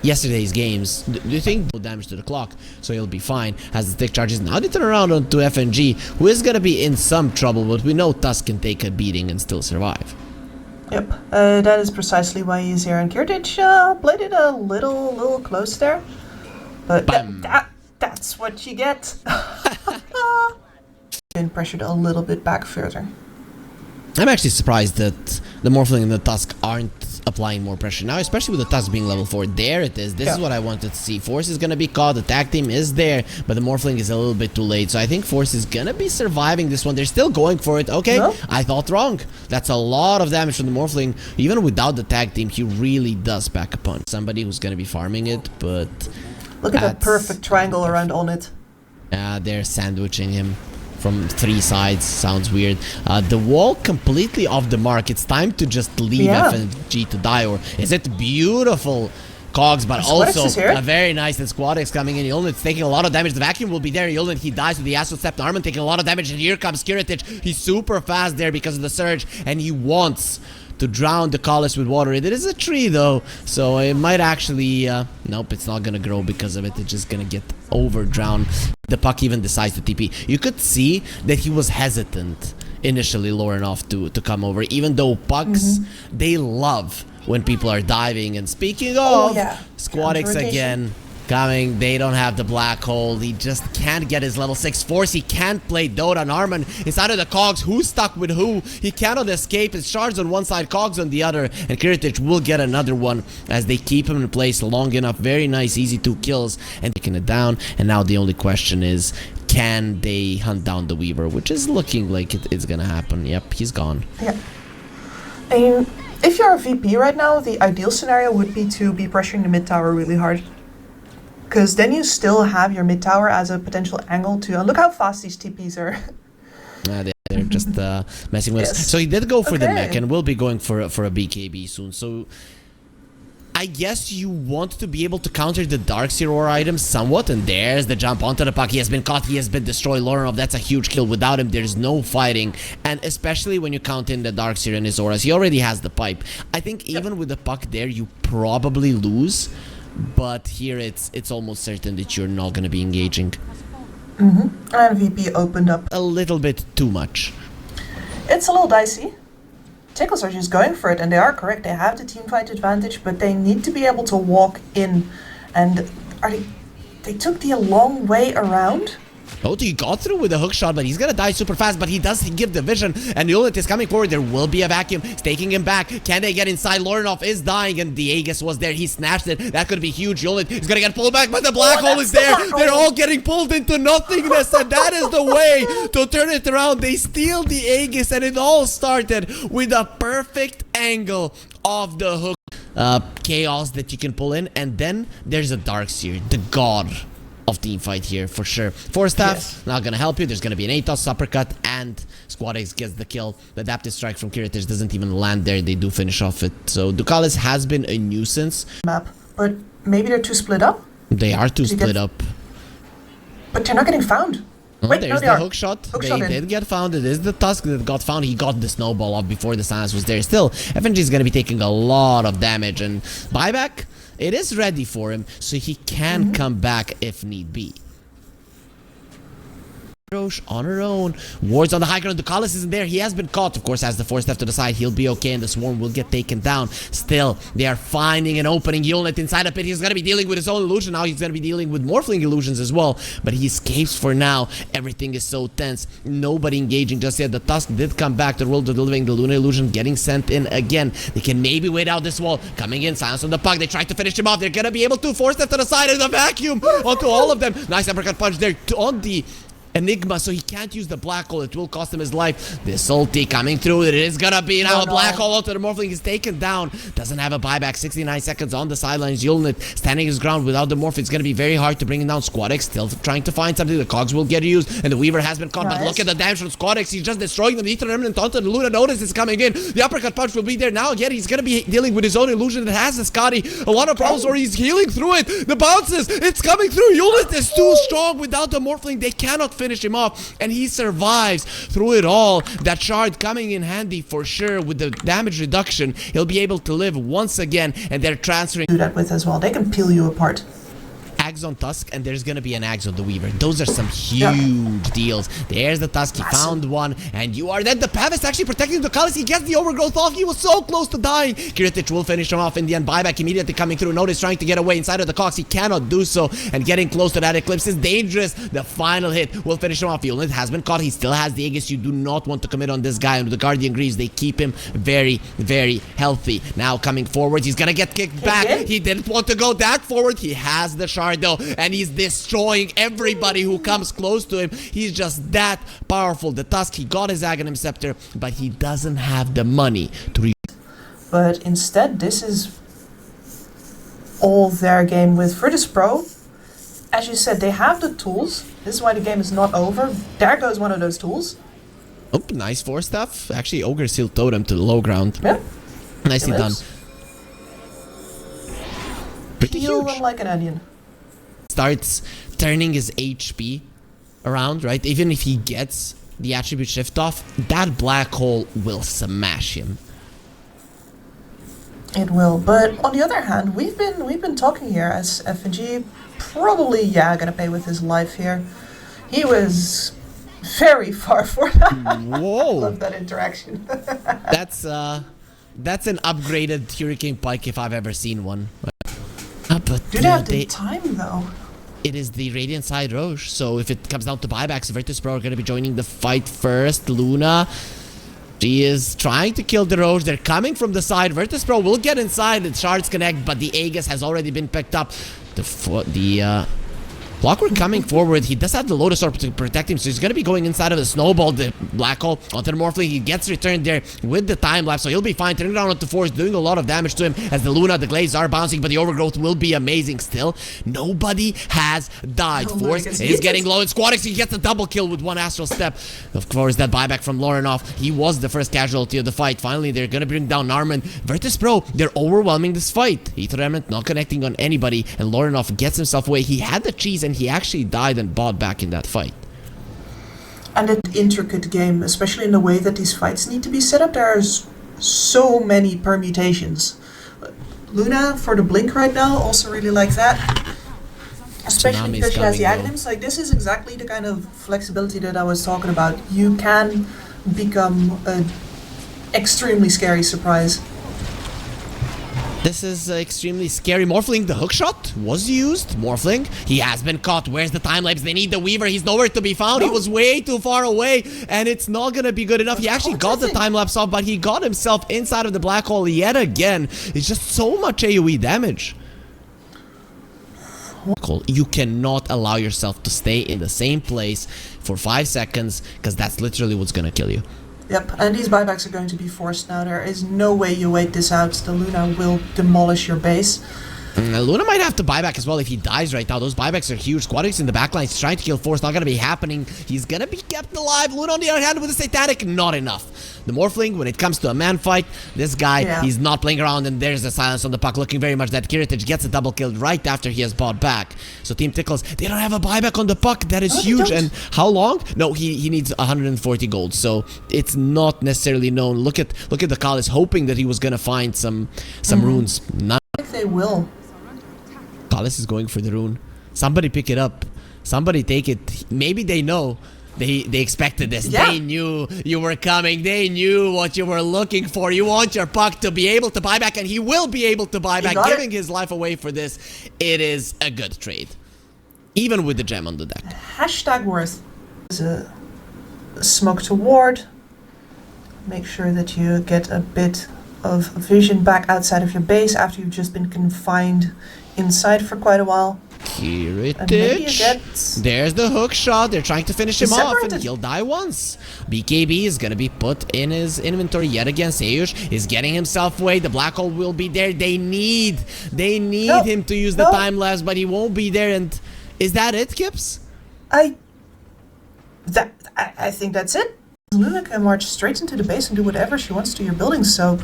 yesterday's games. Do you think no damage to the clock, so he'll be fine? Has the tick charges. Now they turn around onto FNG, who is gonna be in some trouble, but we know Tusk can take a beating and still survive. Yep, that is precisely why he's here. And Kirtic played it a little close there, but that's what you get. Been pressured a little bit back further. I'm actually surprised that the Morphling and the Tusk aren't applying more pressure now, especially with the Tusk being level 4. There it is. This is what I wanted to see. Force is going to be caught. The tag team is there, but the Morphling is a little bit too late. So I think Force is going to be surviving this one. They're still going for it. Okay, no? I thought wrong. That's a lot of damage from the Morphling. Even without the tag team, he really does pack a punch. Somebody who's going to be farming it, but... Look at that perfect triangle around on it. Yeah, they're sandwiching him from 3 sides. Sounds weird. The wall completely off the mark. It's time to just leave FNG to die, or is it beautiful cogs, but also a very nice and Squadix coming in. Yolnit's taking a lot of damage. The vacuum will be there. Yolnit, he dies with the Astral Step. Armin taking a lot of damage, and here comes Kirtic. He's super fast there because of the surge, and he wants to drown the Collis with water. It is a tree though, so it might actually nope, it's not gonna grow because of it. It's just gonna get over drowned. The puck even decides to TP. You could see that he was hesitant initially low enough to come over, even though pucks they love when people are diving. And speaking of Squadix again coming, they don't have the black hole. He just can't get his level 6 force. He can't play Dota. And Armin is out of the cogs. Who's stuck with who? He cannot escape. It's shards on one side, cogs on the other. And Kirtic will get another one as they keep him in place long enough. Very nice, easy 2 kills and taking it down. And now the only question is, can they hunt down the Weaver? Which is looking like it's gonna happen. Yep, he's gone. Yeah. I mean, if you're a VP right now, the ideal scenario would be to be pressuring the mid tower really hard. Because then you still have your mid tower as a potential angle to... look how fast these TPs are. They're just messing with us. So he did go for the mech and will be going for a BKB soon. So I guess you want to be able to counter the Darkseer Aura items somewhat. And there's the jump onto the puck. He has been caught. He has been destroyed. Lorenov, that's a huge kill. Without him, there's no fighting. And especially when you count in the Darkseer and his auras, he already has the pipe. I think even with the puck there, you probably lose. But here it's almost certain that you're not going to be engaging. And VP opened up a little bit too much. It's a little dicey. TICKLES are just going for it, and they are correct. They have the teamfight advantage, but they need to be able to walk in. And they took the long way around. Oh, he got through with a hook shot, but he's gonna die super fast. But he does give the vision, and Yolnit is coming forward. There will be a vacuum. It's taking him back. Can they get inside? Lorenov is dying, and the Aegis was there. He snatched it. That could be huge. Yolnit is gonna get pulled back, but the black hole is there. They're all getting pulled into nothingness, and that is the way to turn it around. They steal the Aegis, and it all started with a perfect angle of the hook. Chaos that you can pull in, and then there's a Darkseer, the god of team fight here for sure. Force staff not gonna help you. There's gonna be an ATOS uppercut, and Squadix gets the kill. The adaptive strike from Kirtic doesn't even land there. They do finish off it. So Ducalis has been a nuisance. Map, but maybe they're too split up. They are too split up. But they're not getting found. Oh, wait, there's the hook shot. They did get found. It is the Tusk that got found. He got the snowball off before the Sans was there. Still, FNG is gonna be taking a lot of damage, and buyback, it is ready for him, so he can come back if need be. Roche on her own. Wards on the high ground. Ducalis isn't there. He has been caught. Of course, has the force left to the side. He'll be okay, and the swarm will get taken down. Still, they are finding an opening. Yolnit inside a pit. He's going to be dealing with his own illusion. Now he's going to be dealing with Morphling illusions as well. But he escapes for now. Everything is so tense. Nobody engaging just yet. The Tusk did come back to the world of the living. The Lunar illusion getting sent in again. They can maybe wait out this wall. Coming in. Silence on the puck. They try to finish him off. They're going to be able to force that to the side of the vacuum onto all of them. Nice uppercut punch there on the Enigma, so he can't use the black hole. It will cost him his life. This ulti coming through. It is gonna be now a black hole onto the Morphling. Is taken down. Doesn't have a buyback. 69 seconds on the sidelines. Yolnit standing his ground without the Morph. It's gonna be very hard to bring him down. Squadix still trying to find something. The cogs will get used, and the Weaver has been caught. But look at the damage from Squadix. He's just destroying them. The Ether Remnant onto the Luna Notice is coming in. The uppercut punch will be there now. Again, he's gonna be dealing with his own illusion. It has the Scotty. A lot of problems, or he's healing through it. The bounces. It's coming through. Yolnit is too strong without the Morphling. They cannot finish him off, and he survives through it all. That shard coming in handy for sure with the damage reduction. He'll be able to live once again, and they're transferring. Do that with as well. They can peel you apart. Ags on Tusk, and there's gonna be an Ags on the Weaver. Those are some huge deals. There's the Tusk, he found one, and you are dead. The Pav is actually protecting the Kalis. He gets the overgrowth off. He was so close to dying. Kiritich will finish him off in the end. Buyback immediately coming through. Notice trying to get away inside of the Cox. He cannot do so, and getting close to that Eclipse is dangerous. The final hit will finish him off. The unit has been caught. He still has the Aegis. You do not want to commit on this guy. And the Guardian Greaves, they keep him very, very healthy. Now coming forward, he's gonna get kicked back. He didn't want to go that forward. He has the shard though, and he's destroying everybody who comes close to him. He's just that powerful. The Tusk, he got his Aghanim Scepter, but he doesn't have the money to But instead, this is all their game with Virtus Pro. As you said, they have the tools. This is why the game is not over. There goes one of those tools. Oh, nice force stuff. Actually, Ogre Seal Totem to the low ground. Yeah. Nicely done. Pretty Peel huge. them like an onion. Starts turning his HP around, right? Even if he gets the attribute shift off, that black hole will smash him. It will, but on the other hand, we've been talking here as FNG probably gonna pay with his life here. He was very far for that. Whoa! I love that interaction. That's an upgraded Hurricane Pike if I've ever seen one. But Do they have the time though? It is the Radiant side Roche, so if it comes down to buybacks, Virtus Pro are going to be joining the fight first. Luna, she is trying to kill the Roche. They're coming from the side. Virtus Pro will get inside. The shards connect, but the Aegis has already been picked up. The Clockwork coming forward. He does have the Lotus Orb to protect him, so he's going to be going inside of the Snowball. The Black Hole onto the Morphling. He gets returned there with the time lapse, so he'll be fine. Turning around onto Force, doing a lot of damage to him as the Luna, the Glaives are bouncing, but the Overgrowth will be amazing still. Nobody has died. Force is getting low in Squadix. He gets a double kill with one Astral Step. Of course, that buyback from Lorenov. He was the first casualty of the fight. Finally, they're going to bring down Narman. Virtus Pro, they're overwhelming this fight. Ether Remnant not connecting on anybody, and Lorenov gets himself away. He had the cheese, and he actually died and bought back in that fight. And an intricate game, especially in the way that these fights need to be set up. There's so many permutations. Luna for the blink right now, also really like that. Especially because she has the Aghanims. Like, this is exactly the kind of flexibility that I was talking about. You can become an extremely scary surprise. This is extremely scary. Morphling, the hookshot was used. Morphling, he has been caught. Where's the time lapse? They need the Weaver. He's nowhere to be found. He was way too far away, and it's not gonna be good enough. He actually got the time lapse off, but he got himself inside of the black hole yet again. It's just so much AoE damage. You cannot allow yourself to stay in the same place for 5 seconds, because that's literally what's gonna kill you. Yep, and these buybacks are going to be forced now. There is no way you wait this out. The Luna will demolish your base. Luna might have to buy back as well if he dies right now. Those buybacks are huge. Squadix in the backline. He's trying to kill Force. Not going to be happening. He's going to be kept alive. Luna on the other hand with the Satanic. Not enough. The Morphling, when it comes to a man fight, this guy, he's not playing around, and there's a silence on the puck. Looking very much that Kiritich gets a double kill right after he has bought back. So Team Tickles, they don't have a buyback on the puck. That is huge. And how long? No, he needs 140 gold. So it's not necessarily known. Look at the Kalis, hoping that he was going to find some runes. Not I think they will. Kalis is going for the rune. Somebody pick it up. Somebody take it. Maybe they know. They expected this. Yeah. They knew you were coming. They knew what you were looking for. You want your puck to be able to buy back, and he will be able to buy back, giving his life away for this. It is a good trade. Even with the gem on the deck. Hashtag worth. There's a smoke to ward. Make sure that you get a bit of vision back outside of your base after you've just been confined inside for quite a while. Kiritich. There's the hook shot. They're trying to finish him off, and he'll die once. BKB is going to be put in his inventory yet again. Seyush is getting himself away. The black hole will be there. They need him to use the time lapse, but he won't be there. And is that it, Kips? I think that's it. Luna can march straight into the base and do whatever she wants to your buildings, so...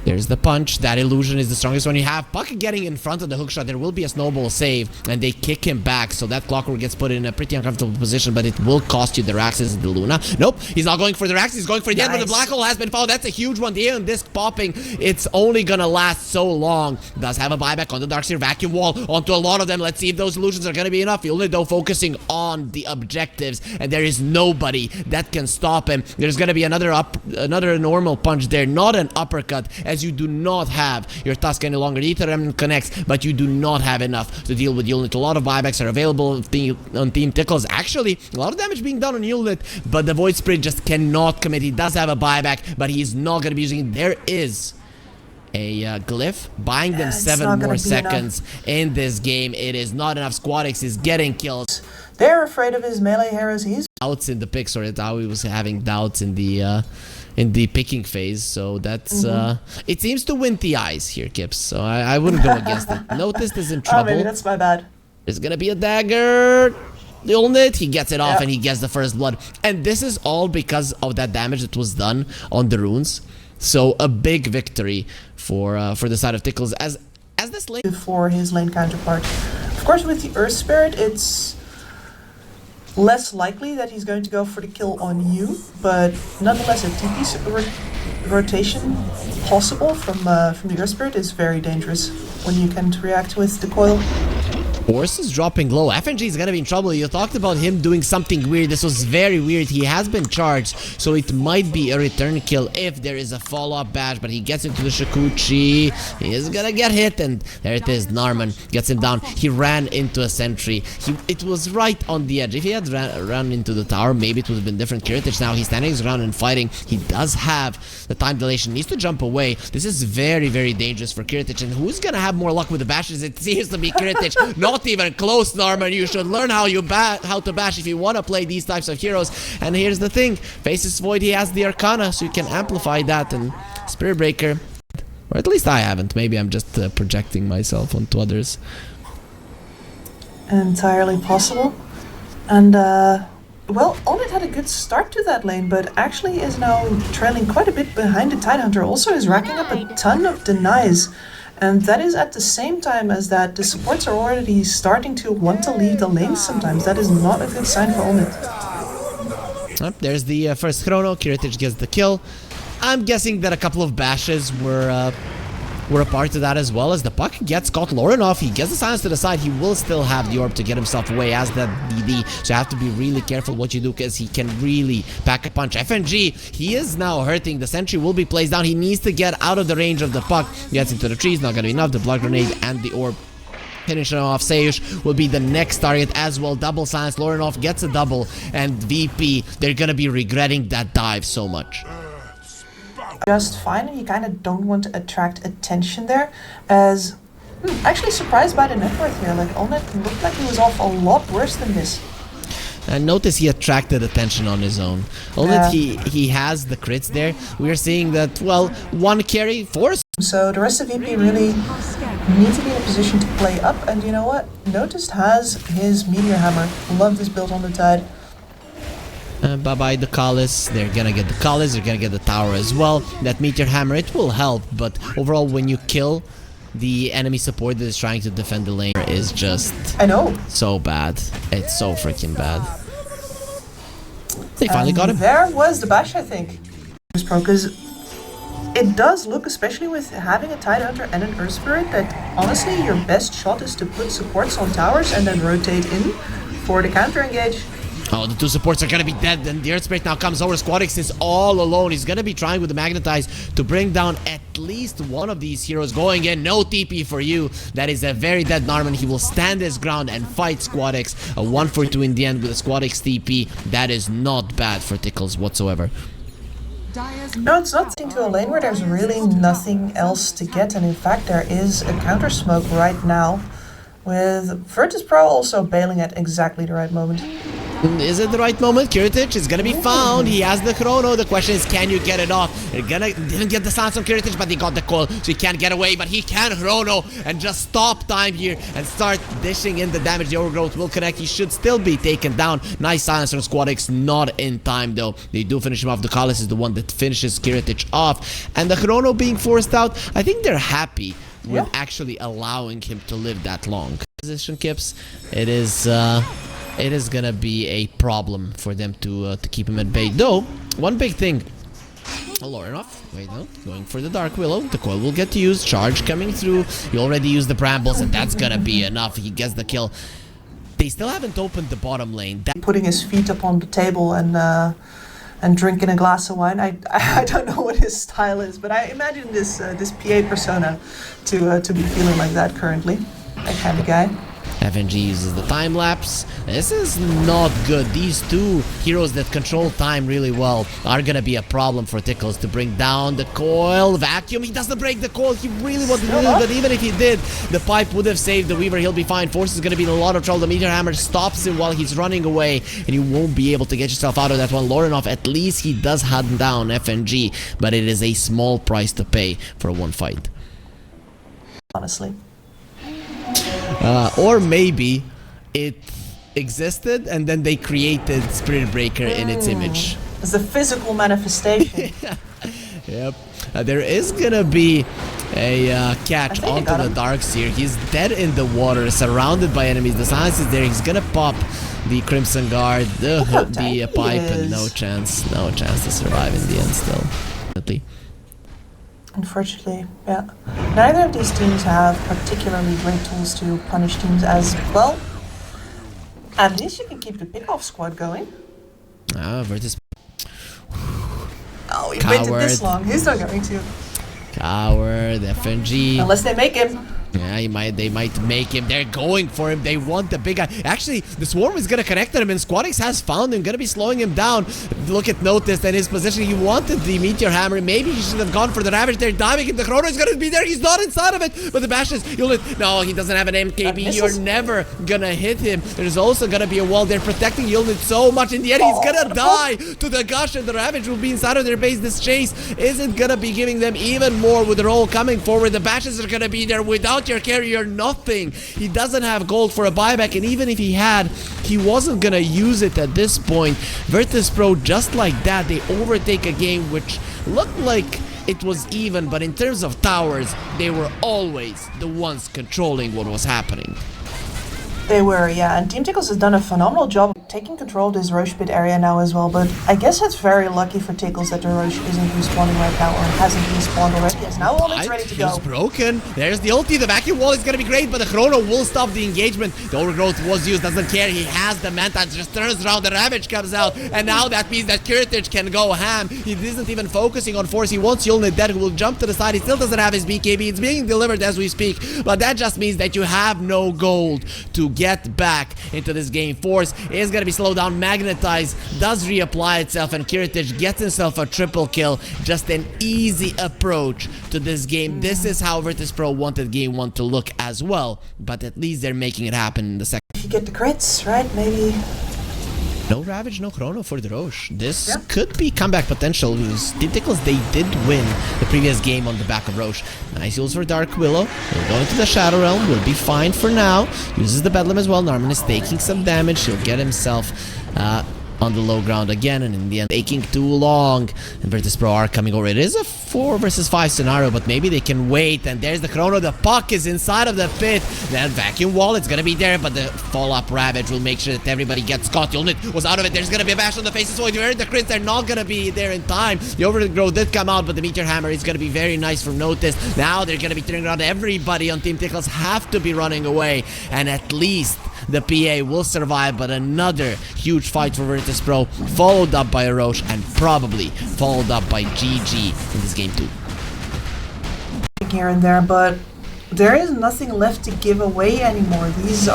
There's the punch. That illusion is the strongest one you have. Puck getting in front of the hookshot. There will be a snowball save, and they kick him back. So that Clockwork gets put in a pretty uncomfortable position, but it will cost you the Raxes and the Luna. Nope, he's not going for the Rax. He's going for the end, but the black hole has been found. That's a huge one. The Aeon Disc popping. It's only gonna last so long. Does have a buyback on the Darkseer vacuum wall onto a lot of them. Let's see if those illusions are gonna be enough. Only though focusing on the objectives, and there is nobody that can stop him. There's gonna be another normal punch there, not an uppercut, as you do not have your Tusk any longer. The Ether Remnant connects, but you do not have enough to deal with Unit. A lot of buybacks are available on Team Tickles. Actually, a lot of damage being done on Unit, but the Void Spirit just cannot commit. He does have a buyback, but he's not going to be using it. There is a glyph buying them 7 more seconds in this game. It is not enough. Squadix is getting kills. They're afraid of his melee heroes. He's doubts in the picks, or how he was having doubts in the picking phase, so that's it seems to win the eyes here, Kips, so I wouldn't go against it. Noticed is in trouble. Oh, maybe that's my bad. There's gonna be a dagger. The Ulnit, he gets it off and he gets the first blood, and this is all because of that damage that was done on the runes. So a big victory for the side of Tickles as this lane for his lane counterpart. Of course, with the Earth Spirit, it's less likely that he's going to go for the kill on you, but nonetheless, a TP rotation possible from the Earth Spirit is very dangerous when you can't react with the coil. Force is dropping low. FNG is gonna be in trouble. You talked about him doing something weird. This was very weird. He has been charged, so it might be a return kill if there is a follow-up bash, but he gets into the Shikuchi. He is gonna get hit, and there it is. Narman gets him down. He ran into a sentry. It was right on the edge. If he had run into the tower, maybe it would have been different. Kiritich now, he's standing his ground and fighting. He does have the time dilation. Needs to jump away. This is very, very dangerous for Kiritich, and who's gonna have more luck with the bashes? It seems to be Kiritich. Not even close, Narman. You should learn how to bash if you want to play these types of heroes. And here's the thing, Faces Void, he has the Arcana, so you can amplify that. And Spirit Breaker, or at least I haven't. Maybe I'm just projecting myself onto others. Entirely possible. And well, Onit had a good start to that lane, but actually is now trailing quite a bit behind the Tidehunter. Also is racking up a ton of denies. And that is at the same time as that the supports are already starting to want to leave the lane sometimes. That is not a good sign for Onit. There's the first chrono. Kiritich gets the kill. I'm guessing that a couple of bashes were a part of that, as well as the puck gets caught. Lorinov, he gets the silence to the side. He will still have the orb to get himself away as that DD, so you have to be really careful what you do, because he can really pack a punch. FNG, he is now hurting. The sentry will be placed down. He needs to get out of the range of the puck. Gets into the trees, not gonna be enough. The blood grenade and the orb finishing off. Seyush will be the next target as well. Double silence. Lorinov gets a double, and VP, they're gonna be regretting that dive so much. Just fine, and you kind of don't want to attract attention there, as actually surprised by the net worth here. Like, Onit looked like he was off a lot worse than this. And notice he attracted attention on his own. Onit, he has the crits there. We're seeing that, well, one carry, force. So the rest of VP really need to be in a position to play up, and you know what? Noticed has his Meteor Hammer. Love this build on the Tide. Bye-bye the Kalis. They're gonna get the Kalis, they're gonna get the tower as well. That Meteor Hammer, it will help, but overall when you kill the enemy support that is trying to defend the lane is just... I know. So bad. It's so freaking bad. They finally got him. There was the bash, I think. Because it does look, especially with having a Tidehunter and an Earth Spirit, that honestly your best shot is to put supports on towers and then rotate in for the counter engage. Oh, the two supports are gonna be dead, and the Earth Spirit now comes over. Squadix is all alone. He's gonna be trying with the Magnetize to bring down at least one of these heroes. Going in, no TP for you. That is a very dead Narman. He will stand his ground and fight Squadix. A 1-for-2 in the end with a Squadix TP. That is not bad for Tickles whatsoever. No, it's not into a lane where there's really nothing else to get, and in fact there is a counter smoke right now, with Virtus Pro also bailing at exactly the right moment. Is it the right moment? Kiritich is gonna be found. He has the chrono. The question is, can you get it off? Didn't get the silence on Kiritich, but he got the coil, so he can't get away. But he can chrono and just stop time here and start dishing in the damage. The overgrowth will connect. He should still be taken down. Nice silence from SquadX. Not in time though. They do finish him off. The Kalis is the one that finishes Kiritich off, and the chrono being forced out. I think they're happy with actually allowing him to live that long. Position Kips. It is gonna be a problem for them to keep him at bay. Though, one big thing. Lorinov, wait no, going for the Dark Willow. The coil will get used. Charge coming through. He already used the Brambles, and that's gonna be enough. He gets the kill. They still haven't opened the bottom lane. Putting his feet up on the table and drinking a glass of wine. I don't know what his style is, but I imagine this PA persona to be feeling like that currently. That kind of guy. FNG uses the time lapse. This is not good. These two heroes that control time really well are gonna be a problem for Tickles to bring down the coil. Vacuum, he doesn't break the coil. He really wasn't doing it, but even if he did, the pipe would have saved the Weaver. He'll be fine. Force is gonna be in a lot of trouble. The Meteor Hammer stops him while he's running away, and you won't be able to get yourself out of that one. Lorinov, at least he does hunt down FNG, but it is a small price to pay for one fight. Honestly. Or maybe it existed and then they created Spirit Breaker in its image. It's a physical manifestation. Yep. There is gonna be a catch onto the Darkseer. He's dead in the water, surrounded by enemies. The silence is there. He's gonna pop the Crimson Guard, the pipe, and no chance to survive in the end still. Unfortunately, yeah. Neither of these teams have particularly great tools to punish teams as well. At least you can keep the pick-off squad going. VIRTUS. Oh, he waited this long. He's not going to. Coward, FNG. Unless they make him. Yeah, they might make him. They're going for him. They want the big guy. Actually, the Swarm is gonna connect to him, and SquadX has found him. Gonna be slowing him down. Look at Notice and his position. He wanted the Meteor Hammer. Maybe he should have gone for the Ravage. They're diving, and the Chrono is gonna be there. He's not inside of it. But the Bashes, no, he doesn't have an MKB. You're never gonna hit him. There's also gonna be a wall. They're protecting Yulnit so much. In the end, he's gonna die to the Gush, and the Ravage will be inside of their base. This chase isn't gonna be giving them even more with the roll coming forward. The Bashes are gonna be there without your carrier. Nothing. He doesn't have gold for a buyback, and even if he had, he wasn't gonna use it at this point. Virtus Pro, just like that, they overtake a game which looked like it was even, but in terms of towers, they were always the ones controlling what was happening. They were, yeah, and Team Tickles has done a phenomenal job taking control of this Roche pit area now as well, but I guess it's very lucky for Tickles that the Roche isn't respawning right now, or hasn't respawned already. Yes, now all it's ready to go. He's broken. There's the ulti. The vacuum wall is gonna be great, but the Chrono will stop the engagement. The overgrowth was used, doesn't care. He has the Manta, just turns around, the Ravage comes out, and now that means that Kiritich can go ham. He isn't even focusing on force. He wants Yulnit dead, who will jump to the side. He still doesn't have his BKB. It's being delivered as we speak, but that just means that you have no gold to get back into this game. Force is gonna be slowed down. Magnetize does reapply itself, and Kiritich gets himself a triple kill. Just an easy approach to this game. This is how Virtus Pro wanted game 1 to look as well, but at least they're making it happen in the second. If you get the crits, right, maybe. No Ravage, no Chrono for the Roche. This could be comeback potential, because Team Tickles, they did win the previous game on the back of Roche. Nice use for Dark Willow. He'll go into the Shadow Realm. Will be fine for now. Uses the Bedlam as well. Narman is taking some damage. He'll get himself on the low ground again, and in the end, taking too long. And Virtus Pro are coming over. It is a 4 versus 5 scenario, but maybe they can wait. And there's the Chrono. The puck is inside of the pit. That vacuum wall, it's gonna be there, but the fall-up Ravage will make sure that everybody gets caught. Yulnit was out of it. There's gonna be a bash on the faces. So if you heard the crits, they're not gonna be there in time. The overgrowth did come out, but the Meteor Hammer is gonna be very nice from Notice. Now they're gonna be turning around. Everybody on Team Tickles have to be running away, and at least the PA will survive, but another huge fight for Virtus Pro, followed up by a Roche, and probably followed up by GG in this game 2. Here and there, but there is nothing left to give away anymore. These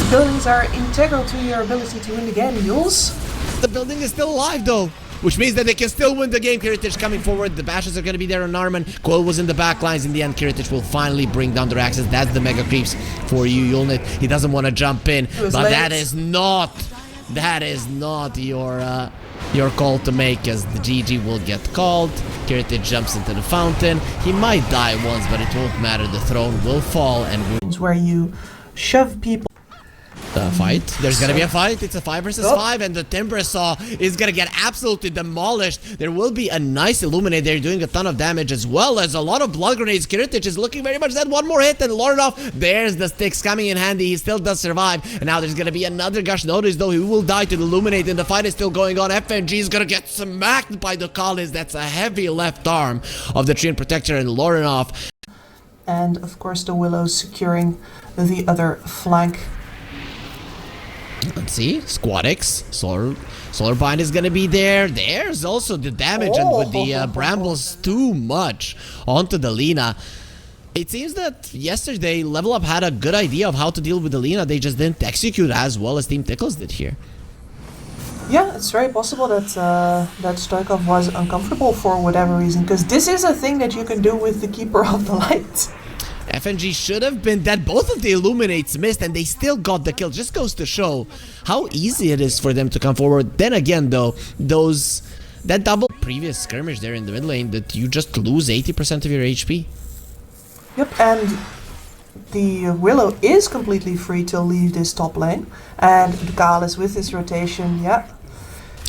buildings are integral to your ability to win the game, Yules. The building is still alive though. which means that they can still win the game. Kiritich coming forward. The bashes are going to be there on Narman. Quill was in the back lines. In the end, Kiritich will finally bring down the Raxes. That's the mega creeps for you, Yulnit. He doesn't want to jump in, but that is not your call to make, as the GG will get called. Kiritich jumps into the fountain. He might die once, but it won't matter. The throne will fall, and where you shove people. Fight. There's gonna be a fight. It's a 5 versus 5, and the Timber Saw is gonna get absolutely demolished. There will be a nice Illuminate. They're doing a ton of damage, as well as a lot of blood grenades. Kiritich is looking very much dead. One more hit, and Lorinov, there's the sticks coming in handy. He still does survive, and now there's gonna be another gush. Notice though, he will die to the Illuminate, and the fight is still going on. FNG is gonna get smacked by the Callis. That's a heavy left arm of the Treant Protector and Lorinov. And of course, the Willows securing the other flank. Let's see, Squadix, Solar Bind is gonna be there. There's also the damage, and with the Brambles too much onto the Lina. It seems that yesterday Level Up had a good idea of how to deal with the Lina. They just didn't execute as well as Team Tickles did here. Yeah, it's very possible that that Stoikov was uncomfortable for whatever reason, because this is a thing that you can do with the Keeper of the Light. FNG should have been dead. Both of the Illuminates missed, and they still got the kill. Just goes to show how easy it is for them to come forward. Then again, though, that double previous skirmish there in the mid lane, that you just lose 80% of your HP. Yep, and the Willow is completely free to leave this top lane, and the Gallus with his rotation, yeah,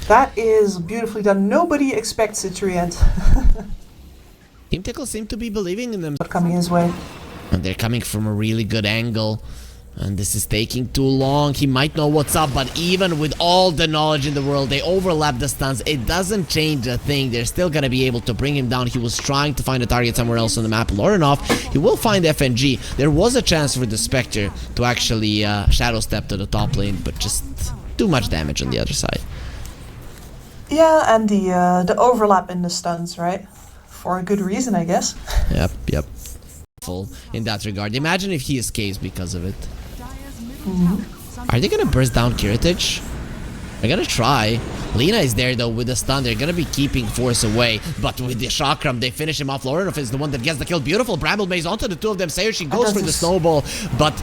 that is beautifully done. Nobody expects it to re-end. Team Tickle seem to be believing in them. Coming his way. And they're coming from a really good angle, and this is taking too long. He might know what's up, but even with all the knowledge in the world, they overlap the stuns. It doesn't change a thing. They're still gonna be able to bring him down. He was trying to find a target somewhere else on the map. Lorinov, he will find FNG. There was a chance for the Spectre to actually shadow step to the top lane, but just too much damage on the other side. Yeah, and the overlap in the stuns, right? For a good reason, I guess. Yep. In that regard, imagine if he escapes because of it. Are they gonna burst down Kiritich? They're gonna try. Lina is there though with the stun. They're gonna be keeping Force away, but with the Chakram, they finish him off. Lorinov is the one that gets the kill. Beautiful Bramble Maze onto the two of them. Sayushi goes for the snowball, but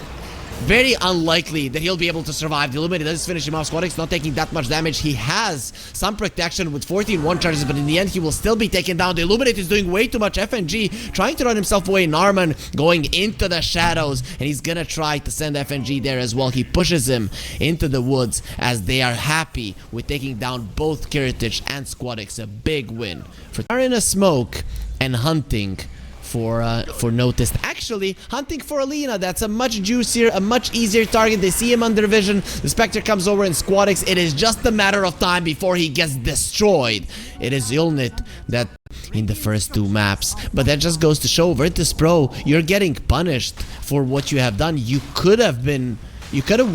very unlikely that he'll be able to survive. The Illuminate does finish him off. Squadix not taking that much damage. He has some protection with 14 one charges, but in the end he will still be taken down. The Illuminate is doing way too much. FNG trying to run himself away. Narman going into the shadows, and he's gonna try to send FNG there as well. He pushes him into the woods, as they are happy with taking down both Kiritich and Squadix. A big win for in a smoke and hunting for Noticed. Actually, hunting for Alina, that's a much juicier, a much easier target. They see him under vision. The Spectre comes over in Squadix. It is just a matter of time before he gets destroyed. It is Yulnit that in the first two maps. But that just goes to show, Virtus Pro, you're getting punished for what you have done. You could have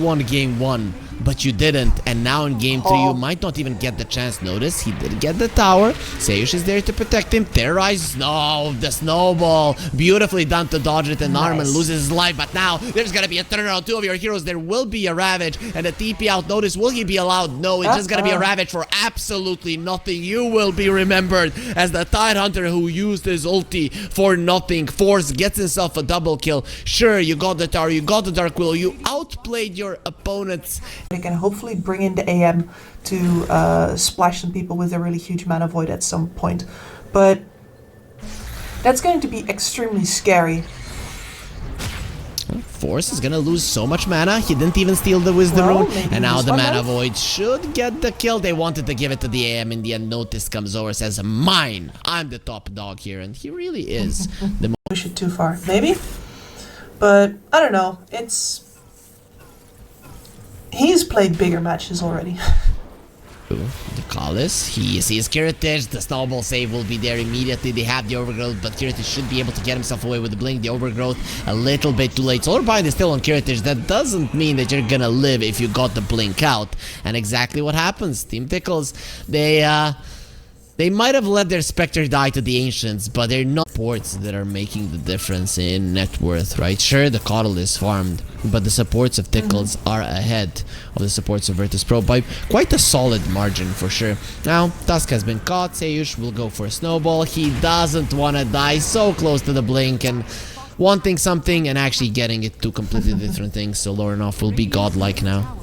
won game 1, but you didn't, and now in game 3 you might not even get the chance. Notice he did get the tower. Sayush is there to protect him. Terrorize, no, the snowball, beautifully done to dodge it, and Narman loses his life. But now there's gonna be a turnaround. Two of your heroes, there will be a Ravage and a TP out. Notice, will he be allowed? No, it's just gonna be a Ravage for absolutely nothing. You will be remembered as the Tidehunter who used his ulti for nothing. Force gets himself a double kill. Sure, you got the tower, you got the Dark Willow, you outplayed your opponents. They can hopefully bring in the AM to splash some people with a really huge mana void at some point. But that's going to be extremely scary. Force is gonna lose so much mana. He didn't even steal the Wisdom Rune, and now the mana void should get the kill. They wanted to give it to the AM. In the end, Notice comes over, says, "Mine. I'm the top dog here," and he really is. Push it too far, maybe. But I don't know. He's played bigger matches already. The Callis, he sees Kiritich. The snowball save will be there immediately. They have the Overgrowth, but Kiritich should be able to get himself away with the Blink. The Overgrowth a little bit too late. Solar Bind is still on Kiritich. That doesn't mean that you're gonna live if you got the Blink out. And exactly what happens. Team Tickles, they They might have let their Spectre die to the Ancients, but they're not supports that are making the difference in net worth, right? Sure, the Coddle is farmed, but the supports of Tickles are ahead of the supports of Virtus Pro by quite a solid margin for sure. Now, Tusk has been caught. Seyush will go for a snowball. He doesn't want to die, so close to the blink and wanting something and actually getting it, two completely different things. So Lorinov will be godlike now.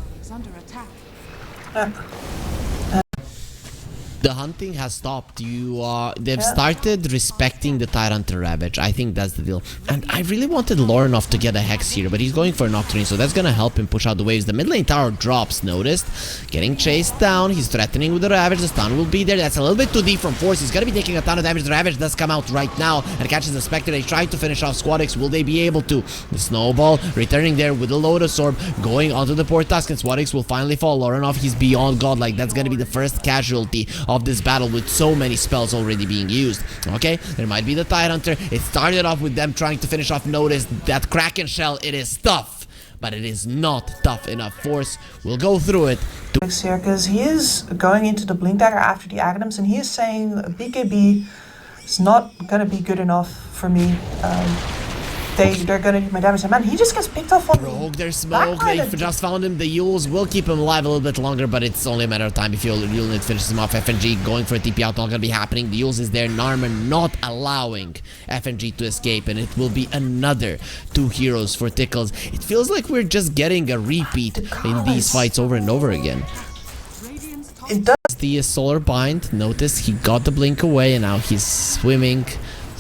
The hunting has stopped. They've started respecting the Tidehunter Ravage. I think that's the deal. And I really wanted Lorinov to get a Hex here, but he's going for a Nocturne, so that's gonna help him push out the waves. The mid lane tower drops, noticed. Getting chased down. He's threatening with the Ravage. The stun will be there. That's a little bit too deep from Force. He's gonna be taking a ton of damage. The Ravage does come out right now and catches the Spectre. They try to finish off Squadix. Will they be able to? The Snowball returning there with the Lotus Orb, going onto the poor Tusk, and Squadix will finally fall. Lorinov, he's beyond godlike. That's gonna be the first casualty of this battle with so many spells already being used. Okay, there might be the Tidehunter. It started off with them trying to finish off Notice. That Kraken Shell, it is tough, but it is not tough enough. Force will go through it. Here, because he is going into the Blink Dagger after the Aghanims, and he is saying BKB is not gonna be good enough for me. They're gonna need my damage, and man, he just gets picked off on Rogue, there's smoke. They just found him. The Yules will keep him alive a little bit longer, but it's only a matter of time if Yulnit finishes him off. FNG going for a TP out, not gonna be happening. The Yules is there. Narman not allowing FNG to escape, and it will be another 2 heroes for Tickles. It feels like we're just getting a repeat in these fights over and over again. It does. The Solar Bind, notice he got the blink away, and now he's swimming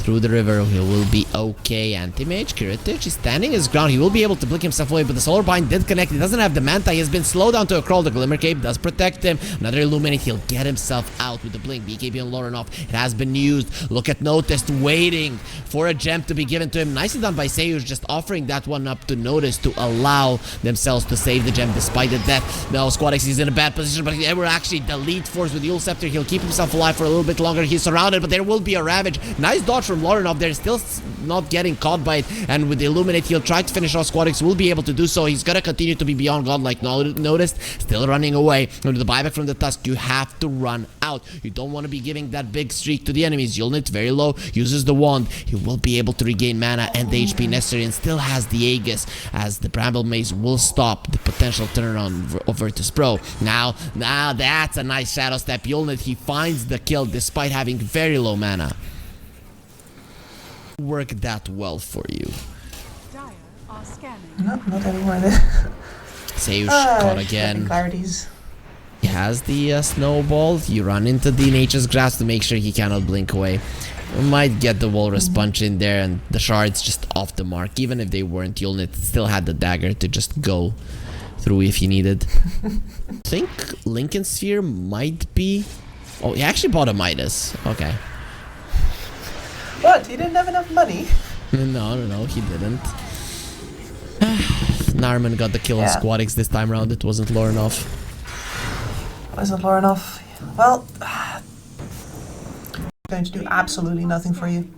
through the river. He will be okay. Anti-Mage, Kiritich is standing his ground. He will be able to blink himself away, but the Solar Bind did connect. He doesn't have the Manta. He has been slowed down to a crawl. The Glimmer Cape does protect him. Another Illuminate. He'll get himself out with the blink. BKB and Lorinov. It has been used. Look at Notice waiting for a gem to be given to him. Nicely done by Seyush, just offering that one up to Notice to allow themselves to save the gem despite the death. Now Squadix is in a bad position, but they were actually the lead force with Yule Scepter. He'll keep himself alive for a little bit longer. He's surrounded, but there will be a Ravage. Nice dodge from Lorinov. They're still not getting caught by it, and with the Illuminate, he'll try to finish off Squadix. Will be able to do so. He's gonna continue to be beyond godlike. Noticed, still running away. And with the buyback from the Tusk, you have to run out. You don't want to be giving that big streak to the enemies. Yulnit very low, uses the wand. He will be able to regain mana and the HP necessary, and still has the Aegis, as the Bramble Maze will stop the potential turnaround of Virtus Pro. Now that's a nice shadow step. Yulnit, he finds the kill despite having very low mana. Work that well for you. No, not anymore. Seyush caught again. He has the snowball. You run into the Nature's Grasp to make sure he cannot blink away. We might get the Walrus Punch in there, and the shards just off the mark. Even if they weren't, Yulnit still had the dagger to just go through if he needed. I think Lincoln Sphere might be... Oh, he actually bought a Midas. Okay. What? He didn't have enough money? No, he didn't. Narman got the kill on Squadix this time around. It wasn't Lorinov. Wasn't Lorinov? Well, going to do absolutely nothing for you.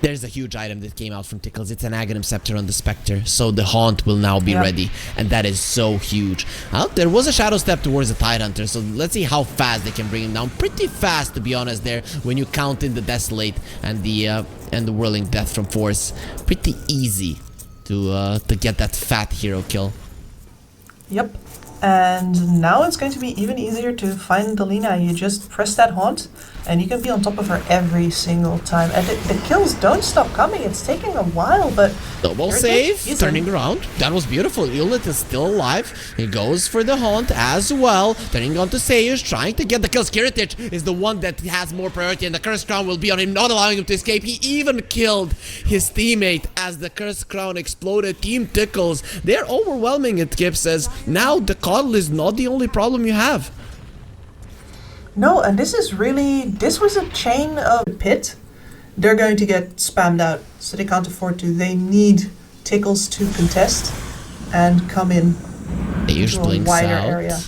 There's a huge item that came out from Tickles. It's an Aghanim Scepter on the Spectre, so the Haunt will now be ready, and that is so huge. There was a Shadow Step towards the Tidehunter, so let's see how fast they can bring him down. Pretty fast, to be honest, there, when you count in the Desolate and the Whirling Death from Force. Pretty easy to get that fat hero kill. Yep. And now it's going to be even easier to find Delina. You just press that Haunt, and you can be on top of her every single time. And the kills don't stop coming. It's taking a while, but... Double save, turning around. That was beautiful. Yulnit is still alive. He goes for the Haunt as well. Turning on to Seyush, trying to get the kills. Kiritich is the one that has more priority, and the Cursed Crown will be on him, not allowing him to escape. He even killed his teammate as the Cursed Crown exploded. Team Tickles, they're overwhelming it, Kip says. Now the Coddle is not the only problem you have. No, and this was a chain of pit. They're going to get spammed out, so they can't afford to. They need Tickles to contest and come in to a wider area.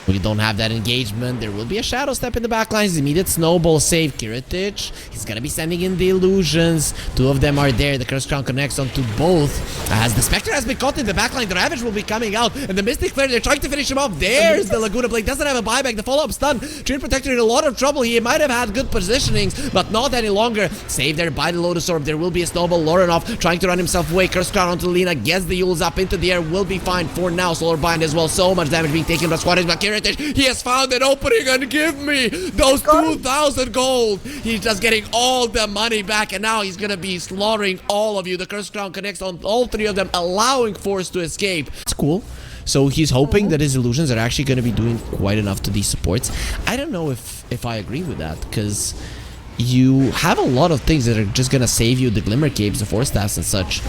We don't have that engagement. There will be a shadow step in the backlines. Immediate snowball save. Kiritich, he's gonna be sending in the illusions. Two of them are there. The Curse Crown connects onto both. As the Spectre has been caught in the backline, the Ravage will be coming out. And the Mystic Flare, they're trying to finish him off. There's the Laguna Blade. Doesn't have a buyback. The follow-up stun. Treant Protector in a lot of trouble. He might have had good positionings, but not any longer. Saved there by the Lotus Orb. There will be a snowball. Lorenov trying to run himself away. Curse Crown onto Lina. Gets the Yules up into the air. Will be fine for now. Solar Bind as well. So much damage being taken by Squadrons. But Kiritich, he has found an opening and give me those 2,000 gold. He's just getting all the money back, and now he's gonna be slaughtering all of you. The Curse Crown connects on all three of them, allowing Force to escape. It's cool. So he's hoping that his illusions are actually going to be doing quite enough to these supports. I don't know if I agree with that, because you have a lot of things that are just going to save you, the Glimmer Capes, the Force Staffs and such.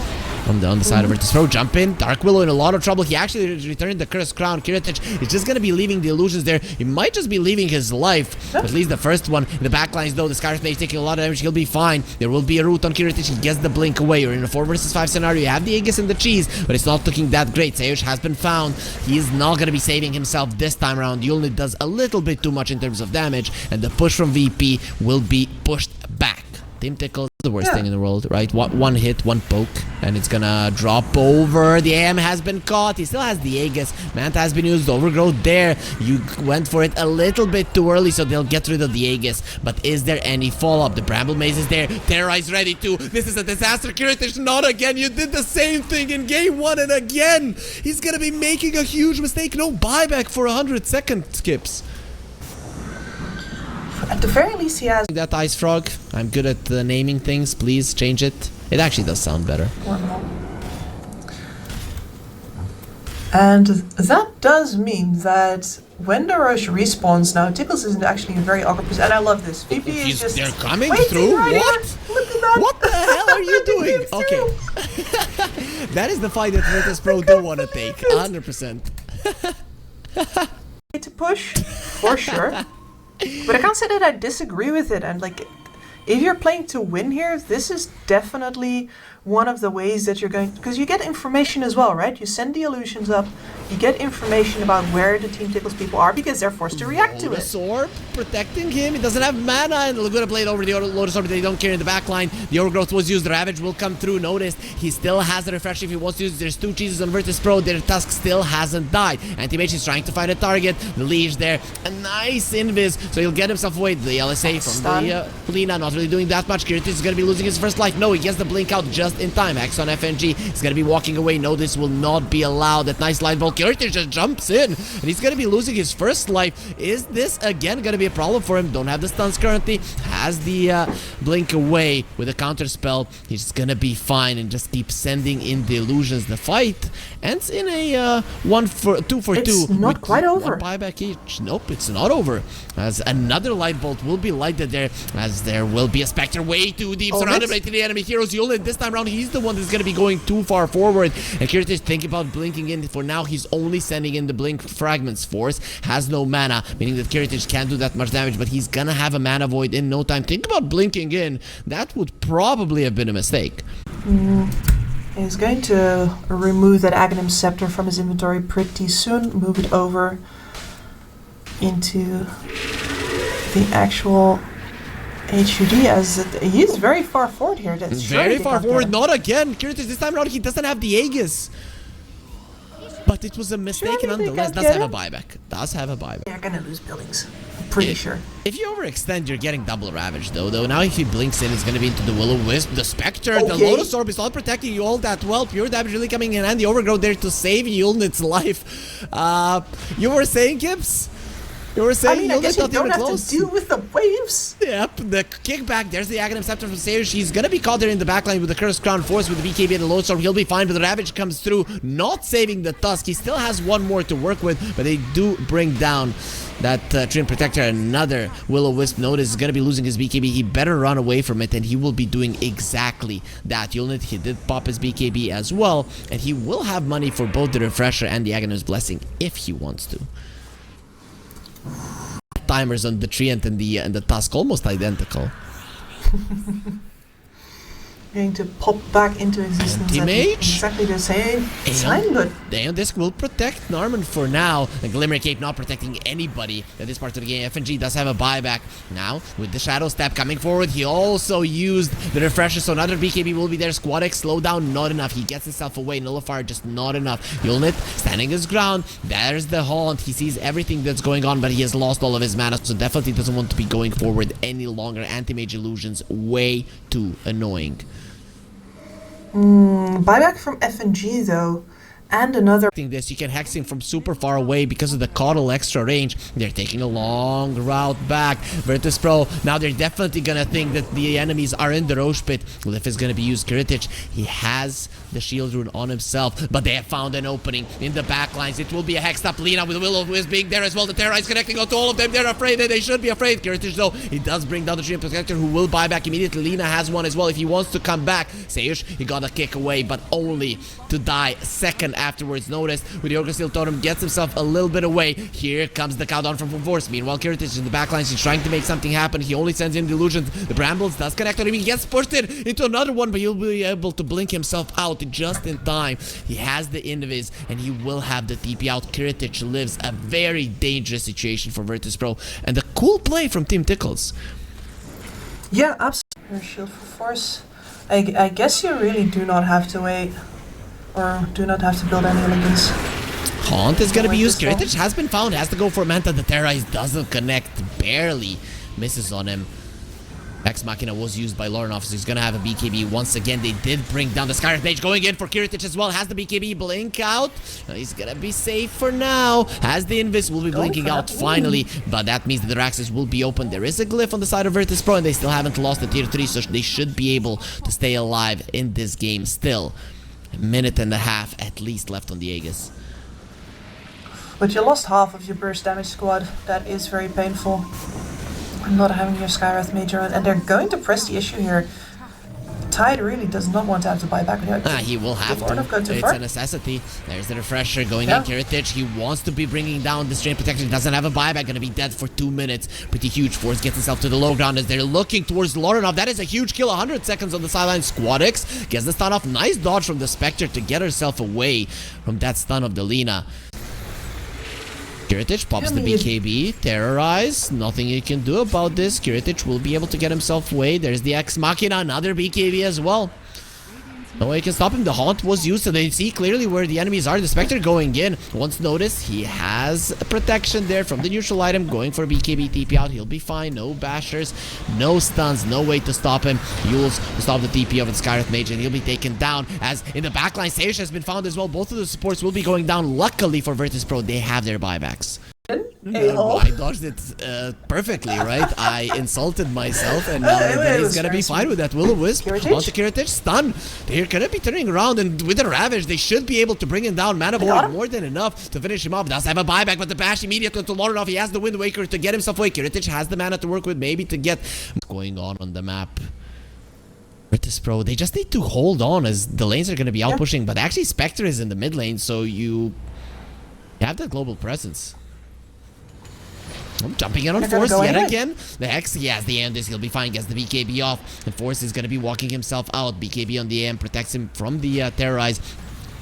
On the side of Virtus Pro, jump in. Dark Willow in a lot of trouble. He actually returned the Cursed Crown. Kiritich is just going to be leaving the illusions there. He might just be leaving his life. At least the first one. In the backlines though, the Scarlet Mage taking a lot of damage. He'll be fine. There will be a root on Kiritich. He gets the blink away. You're in a 4 versus 5 scenario. You have the Aegis and the cheese, but it's not looking that great. Sayush has been found. He is not going to be saving himself this time around. Yulnit does a little bit too much in terms of damage, and the push from VP will be pushed back. Team Tickles is the worst thing in the world, right? One hit, one poke, and it's gonna drop over. The AM has been caught. He still has the Aegis. Manta has been used. Overgrowth there. You went for it a little bit too early, so they'll get rid of the Aegis. But is there any follow-up? The Bramble Maze is there. Terrorize ready too. This is a disaster. Kiritich, not again. You did the same thing in game 1, and again, he's gonna be making a huge mistake. No buyback for 100-second skips. At the very least, he has that Ice Frog. I'm good at naming things. Please change it. It actually does sound better. And that does mean that when the rush respawns now, Tickles isn't actually in very awkward position. And I love this. VP is just they're coming through. Right what? Here. Look at that. What the hell are you doing? Okay. That is the fight that Virtus Pro do want to take. 100%. To push, for sure. But I can't say that I disagree with it. And like, if you're playing to win here, this is definitely one of the ways that you're going, because you get information as well, right? You send the illusions up, you get information about where the Team Tickles people are, because they're forced to react to it. Lotus Orb protecting him. He doesn't have mana, and the Laguna Blade over the Lotus Orb. They don't care in the backline. The Overgrowth was used. The Ravage will come through. Noticed. He still has a refresh if he wants to use. There's 2 cheeses on Virtus Pro. Their Tusk still hasn't died. Anti-Mage is trying to find a target. The Liege there. A nice invis, so he'll get himself away. The LSA from the Lina, not really doing that much. Kiritich is going to be losing his first life. No, he gets the blink out just in time. X on FNG. He's going to be walking away. No, this will not be allowed. That nice light ball. Kiritich just jumps in, and he's going to be losing his first life. Is this again going to be a problem for him? Don't have the stuns currently. Has the blink away with a counter spell. He's going to be fine and just keep sending in the illusions. The fight ends in a 2 for 2. It's not quite over. 1 buyback each. Nope, it's not over. As another light bolt will be lighted there, as there will be a Spectre way too deep, surrounded by the enemy heroes. Yulnit this time around, he's the one that's going to be going too far forward. And Kiritich thinking about blinking in. For now, he's only sending in the blink fragments. Force has no mana, meaning that Kiritich can't do that much damage, but he's going to have a mana void in no time. Think about blinking in. That would probably have been a mistake. He's going to remove that Aghanim Scepter from his inventory pretty soon, move it over into the actual HUD, as he's very far forward here. That's very far forward. Not again. Kiritich this time around, he doesn't have the Aegis. But it was a mistake nonetheless. Does have a buyback. Does have a buyback. They're gonna lose buildings. I'm pretty sure. If you overextend, you're getting double Ravage though. Now if he blinks in, it's gonna be into the Will-O-Wisp, the Spectre, the Lotus Orb is not protecting you all that well. Pure damage really coming in, and the Overgrowth there to save Yulnit's life. You were saying, Gibbs? You were saying I guess you don't have to deal with the waves. Yep, the kickback. There's the Aghanim Scepter from Sayush. He's gonna be caught there in the backline with the Cursed Crown Force with the BKB and the Lotus Orb. He'll be fine, but the Ravage comes through, not saving the Tusk. He still has 1 more to work with, but they do bring down that Treant Protector. Another Will-O-Wisp. Notice is gonna be losing his BKB. He better run away from it, and he will be doing exactly that. Yulnit, he did pop his BKB as well, and he will have money for both the Refresher and the Aghanim's Blessing if he wants to. Timers on the Treant and the Tusk almost identical. going to pop back into existence at Anti-mage? exactly the same time, but Damn, this will protect Narman for now. The Glimmer Cape not protecting anybody at this part of the game. FNG does have a buyback. Now, with the Shadow Step coming forward, he also used the refresher, so another BKB will be there. Squad X, slow down, not enough. He gets himself away. Nullifier, just not enough. Yulnit standing his ground. There's the Haunt. He sees everything that's going on, but he has lost all of his mana, so definitely doesn't want to be going forward any longer. Anti-Mage Illusions, way too annoying. Buyback from FNG though, and another. This, you can hex him from super far away because of the Coddle extra range. They're taking a long route back. Virtus Pro, now they're definitely gonna think that the enemies are in the Roche Pit. Glyph is gonna be used. Kiritich, he has the shield rune on himself, but they have found an opening in the back lines. It will be a hexed up Lina with Will-O-Wisp being there as well. The Terrorize connecting out to all of them. They're afraid, and they should be afraid. Kiritich though, he does bring down the Dream Protector, who will buy back immediately. Lina has one as well if he wants to come back. Seyush, he got a kick away, but only to die a second afterwards. Noticed with the Orca Steel Totem, gets himself a little bit away. Here comes the countdown from Force. Meanwhile, Kiritich in the backlines, he's trying to make something happen. He only sends in the illusions. The Brambles does connect on him. He gets pushed into another one, but he'll be able to blink himself out just in time. He has the Invis, and he will have the TP out. Kiritich lives a very dangerous situation for Virtus Pro, and a cool play from Team Tickles. Yeah, absolutely. Shield for Force. I guess you really do not have to wait, or do not have to build any elegance. Haunt is gonna be used. Kiritich has been found, has to go for Manta. The Terrorize doesn't connect, barely misses on him. Ex Machina was used by Lorinov, so he's gonna have a BKB once again. They did bring down the Skyrath Mage, going in for Kiritich as well. Has the BKB blink out. He's gonna be safe for now. Has the Invis, will be blinking out finally, but that means that the Raxus will be open. There is a glyph on the side of Virtus Pro, and they still haven't lost the tier 3, so they should be able to stay alive in this game still. A minute and a half at least left on the Aegis. But you lost half of your burst damage squad. That is very painful. Not having your Skyrath Mage around, and they're going to press the issue here. Tide really does not want to have to buy back. He will have to. It's a necessity. There's the refresher going in. Kiritich, he wants to be bringing down the Strain Protection. Doesn't have a buyback. Going to be dead for 2 minutes. Pretty huge. Force gets himself to the low ground as they're looking towards Lorinov. That is a huge kill. 100 seconds on the sideline. Squad X gets the stun off. Nice dodge from the Spectre to get herself away from that stun of the Lina. Kiritich pops the BKB, Terrorize, nothing he can do about this. Kiritich will be able to get himself away. There's the Ex Machina, another BKB as well. No way can stop him. The Haunt was used, so they see clearly where the enemies are. The Spectre going in. Once noticed, he has a protection there from the neutral item. Going for BKB TP out. He'll be fine. No bashers, no stuns, no way to stop him. Yules to stop the TP of the Skyrath Mage, and he'll be taken down. As in the backline, Sage has been found as well. Both of the supports will be going down. Luckily for Virtus Pro, they have their buybacks. I dodged it perfectly, right? I insulted myself, and now everybody's gonna be fine with that. Will-O-Wisp onto Kiritich, stun. They're gonna be turning around, and with the Ravage, they should be able to bring him down. Mana Void more than enough to finish him off. Does have a buyback, but the bash immediately to Lorinov. He has the Wind Waker to get himself away. Kiritich has the mana to work with, maybe to get what's going on the map. Virtus Pro, they just need to hold on as the lanes are gonna be out pushing, but actually Spectre is in the mid lane, so you have that global presence. Jumping in on Force yet again. The Hex, he has the Andis, he'll be fine, gets the BKB off. And Force is going to be walking himself out. BKB on the AM protects him from the Terrorize.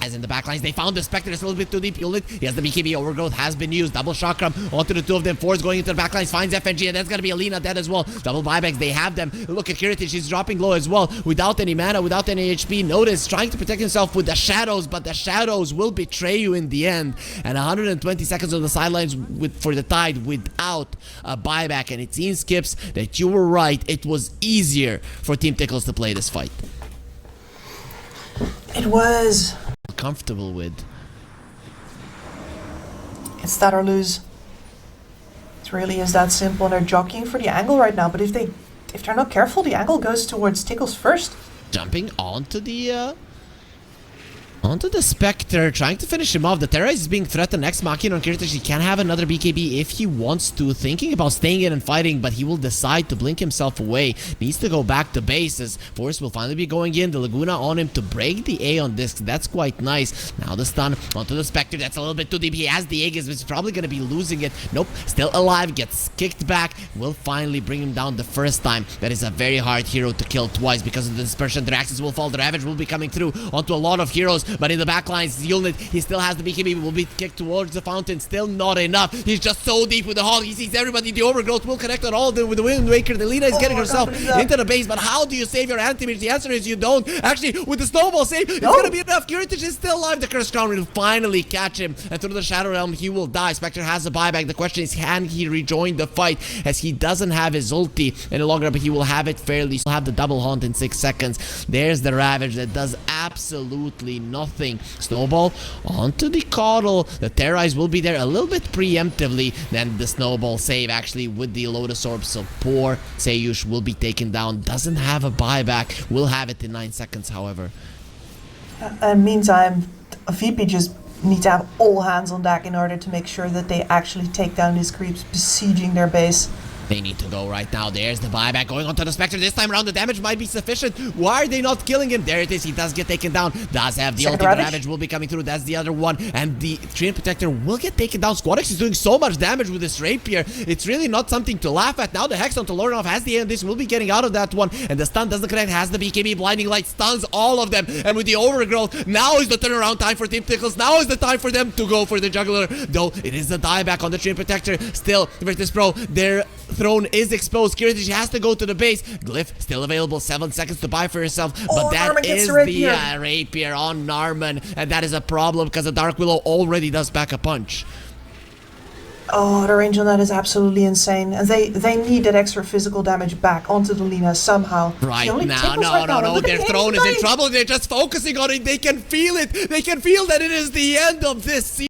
As in the backlines, they found the Spectre. It's a little bit too deep. He has the BKB. Overgrowth has been used. Double Chakram onto the two of them. Force going into the backlines. Finds FNG, and that's going to be Alina dead as well. Double buybacks. They have them. Look at Kiritich. He's dropping low as well. Without any mana, without any HP. Notice trying to protect himself with the shadows, but the shadows will betray you in the end. And 120 seconds on the sidelines for the Tide without a buyback. And it seems, Skips, that you were right. It was easier for Team Tickles to play this fight. It was comfortable with. It's that or lose. It really is that simple. They're jockeying for the angle right now, but if they're not careful, the angle goes towards Tickles first. Jumping onto the Onto the Spectre, trying to finish him off. The Terrorize is being threatened. Next Machina on Kiritish. He can have another BKB if he wants to. Thinking about staying in and fighting, but he will decide to blink himself away. Needs to go back to bases. Force will finally be going in. The Laguna on him to break the A on disc. That's quite nice. Now the stun onto the Spectre. That's a little bit too deep. He has the Aegis, but he's probably going to be losing it. Nope, still alive. Gets kicked back. Will finally bring him down the first time. That is a very hard hero to kill twice because of the dispersion. The axis will fall. The Ravage will be coming through onto a lot of heroes, but in the back lines, Unit, he still has the BKB, will be kicked towards the fountain. Still not enough. He's just so deep with the Hog. He sees everybody. The Overgrowth will connect on all of them with the Wind Waker. The Lina is getting herself into the base, but how do you save your anti-mage? The answer is you don't. Actually, with the Snowball save, it's going to be enough. Kiritish is still alive. The Cursed Crown will finally catch him, and through the Shadow Realm, he will die. Spectre has a buyback. The question is, can he rejoin the fight, as he doesn't have his ulti any longer, but he will have it fairly. He'll have the double haunt in 6 seconds. There's the Ravage that does absolutely nothing. Snowball onto the Coddle. The Terrorize will be there a little bit preemptively. Then the Snowball save actually with the Lotus Orb. So poor Seiyush will be taken down. Doesn't have a buyback. Will have it in 9 seconds, however. Meantime, VP just need to have all hands on deck in order to make sure that they actually take down these creeps besieging their base. They need to go right now. There's the buyback going onto the Spectre. This time around, the damage might be sufficient. Why are they not killing him? There it is. He does get taken down. Does have the ultimate Ravage will be coming through. That's the other one. And the Treant Protector will get taken down. Squadex is doing so much damage with this Rapier. It's really not something to laugh at. Now the Hex onto Lorinov has the end. This will be getting out of that one. And the stun doesn't connect. Has the BKB. Blinding Light stuns all of them. And with the Overgrowth, now is the turnaround time for Team Tickles. Now is the time for them to go for the Juggler. Though it is the dieback on the Treant Protector. Still, Virtus Pro, their throne is exposed. Kiritish has to go to the base. Glyph still available. 7 seconds to buy for yourself. But that is the Rapier on Narman. And that is a problem because the Dark Willow already does back a punch. Oh, the range on that is absolutely insane. And they need that extra physical damage back onto the Lina somehow. Right now, no. Their throne is in trouble. They're just focusing on it. They can feel it. They can feel that it is the end of this season.